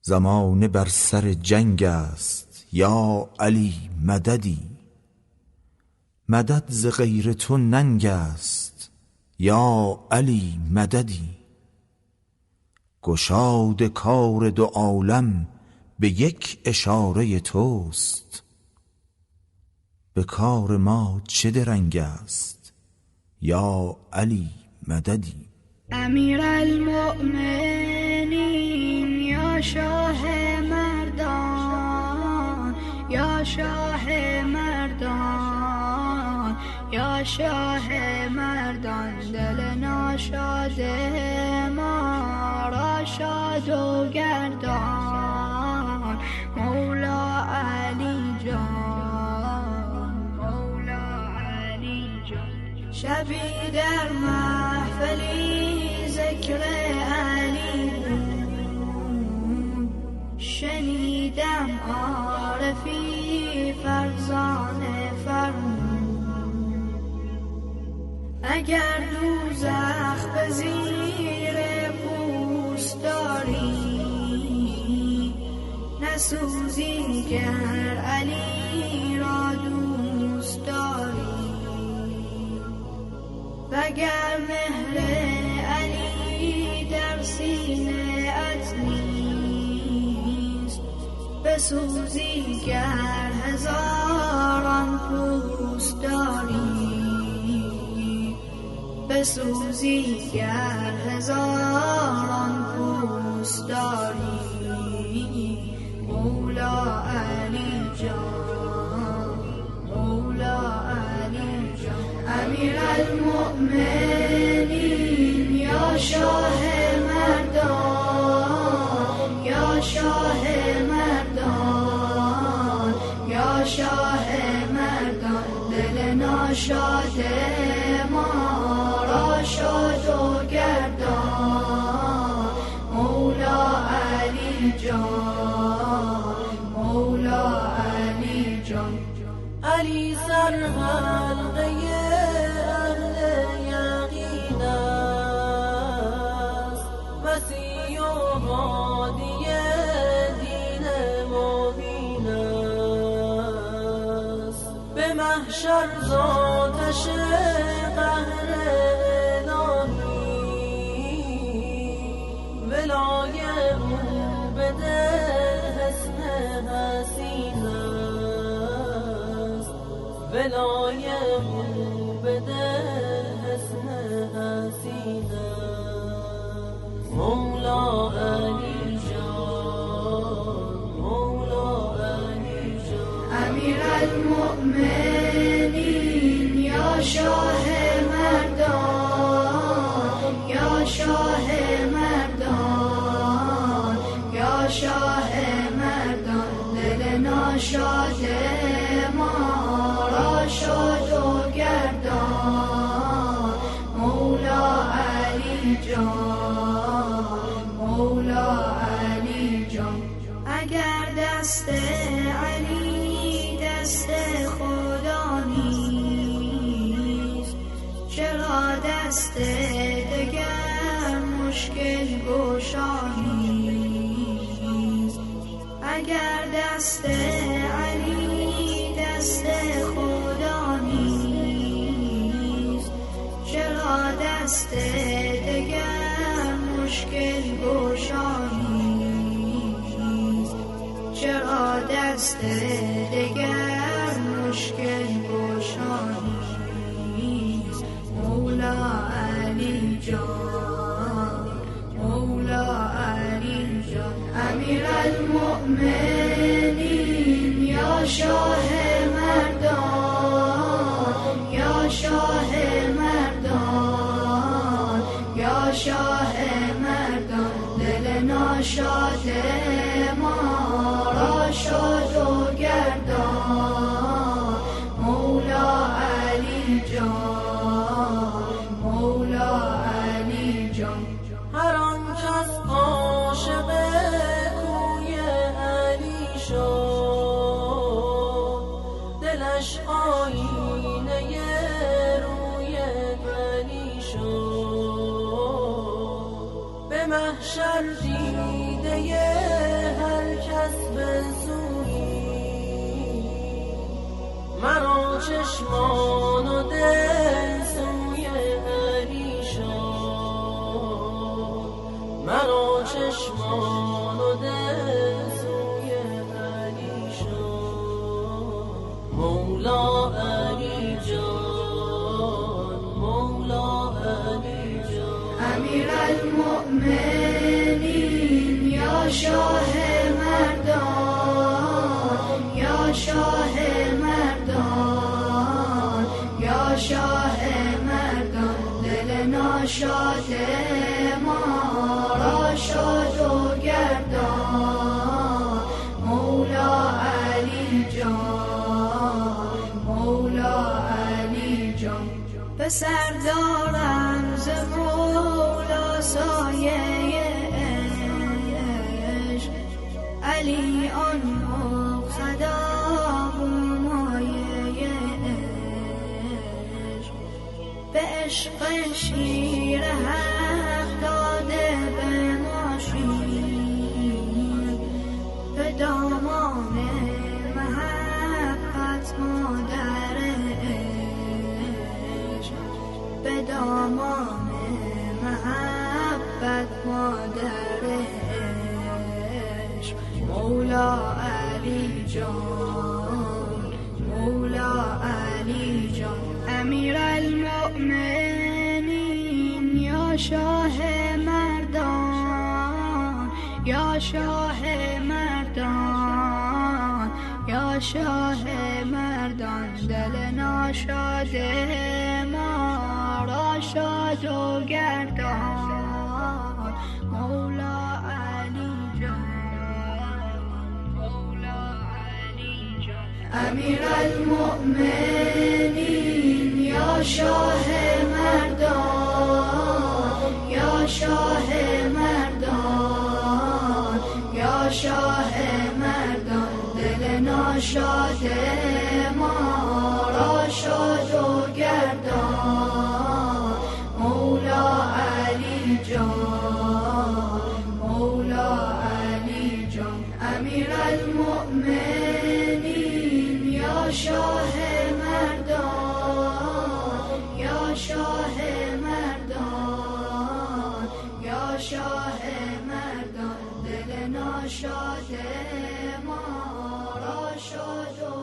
زمانه بر سر جنگ است یا علی مددی. مدد ز غیر تو ننگ است یا علی مددی. گشاد کار دو عالم به یک اشاره توست. به کار ما چه درنگ است یا علی مددی. امیر المؤمنین یا شاه مردان، یا شاه مردان، یا شاه مردان، دل ناشاد ما را شاد و گردان. مولا علی جان، مولا علی جان. شبی در محفلی ذکر علی بود، شنیدم عارفی فرزانه فرمود. اگر دوزخ به زیر پوست داری، نسوزی گر علی را دوست داری. وگر مهر علی در سینه ات نیست، بسوزی گر هزاران پوست داری. بسوزی گر هزاران پوست داری. مولا علی جان، مولا علی جان. امیر المؤمنین یا شاه مردان، یا شاه مردان، یا شاه مردان، دل ناشاد ما را شاد و گردان. مولا علی جان، مولا علی جان. علی سر حلقه اهل یقین است، مسیح و هادی دین مبین است. به محشر ذاتش قهر الهی، ولای او بده حسن حسین است. ولای او بده حسن حسین است. مولا علی جان، مولا علی جان. امیر المؤمنین یا شاه مردان، یا شاه مردان، یا شاه مردان، دل ناشاد ما را شاد و گردان. مولا علی جان، مولا علی جان. اگر دست علی دست خدا نیست، چرا دست دگر مشکل گشا نیست. اگر دست علی دست خدا نیست، چرا دست دگر مشکل گشا نیست. چرا دست دگر مشکل گشا نیست. مولا علی جان، مولا علی جان. امیر المؤمنین یا شاه مردان، یا شاه مردان، یا شاه مردان، دل ناشاد ما را شاد و گردان. مولا علی جان، مولا علی جان. هر آن کس عاشق کوی علی شد، دلش آینه روی علی شد. به محشر دیده چشمان و دل سوی علی شد، مرا چشمان و دل سوی علی شد. مولا علی جان، مولا علی جان. امیرالمؤمنین یا شاه مردان، یا شاه مردان، یا شاه مردان. دل ناشاد ما را شاد و گردان. مولا علی جان، مولا علی جان. به سر دارم ز مولا سایه عشق، علی آن مقتدا و مایه عشق. به عشق شیر حق داده به ما شیر، به دامان محبت مادر عشق، به دامان محبت مادر عشق. مولا علی جان، مولا علی جان. امیرالمؤمنین یا شاه مردان، یا شاه مردان، یا شاه مردان. دل ناشاد ما را شاد و گردان. مولا علی جان، مولا علی جان. امیرالمؤمنین یا شاه مردان، یا شاه مردان، یا شاه مردان. دل ناشاد ما را شاد و گردان. مولا علی جان، مولا علی جان. امیرالمؤمنین یا شاه مردان، یا شاه مردان، یا شاه مردان. دل ناشاد ما را شاد و